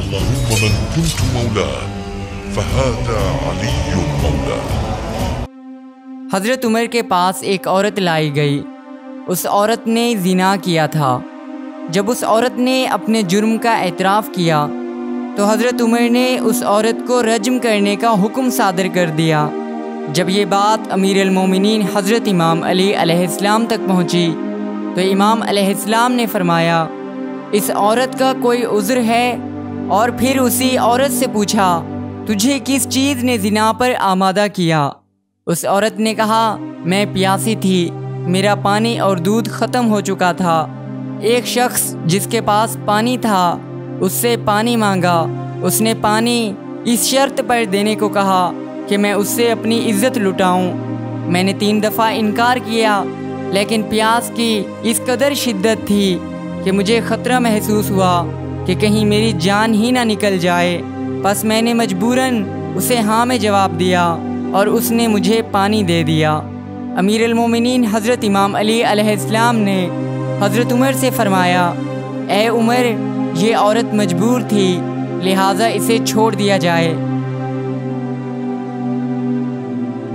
اللهم من كنت مولاه فهذا علي مولاه۔ حضرت عمر کے پاس ایک عورت لائی گئی۔ اس عورت نے زنا کیا تھا۔ جب اس عورت نے اپنے جرم کا اعتراف کیا تو حضرت عمر نے اس عورت کو رجم کرنے کا حکم صادر کر دیا۔ جب یہ بات امیر المومنین حضرت امام علی علیہ السلام تک پہنچی تو امام علیہ السلام نے فرمایا، اس عورت کا کوئی عذر ہے؟ اور پھر اسی عورت سے پوچھا، تجھے کس چیز نے زنا پر آمادہ کیا؟ اس عورت نے کہا، میں پیاسی تھی، میرا پانی اور دودھ ختم ہو چکا تھا۔ ایک شخص جس کے پاس پانی تھا اس سے پانی مانگا، اس نے پانی اس شرط پر دینے کو کہا کہ میں اس سے اپنی عزت لٹاؤں۔ میں نے 3 دفعہ انکار کیا، لیکن پیاس کی اس قدر شدت تھی کہ مجھے خطرہ محسوس ہوا کہ کہیں میری جان ہی نہ نکل جائے، بس میں نے مجبوراً اسے ہاں میں جواب دیا اور اس نے مجھے پانی دے دیا۔ امیر المومنین حضرت امام علی علیہ السلام نے حضرت عمر سے فرمایا، اے عمر، یہ عورت مجبور تھی، لہٰذا اسے چھوڑ دیا جائے۔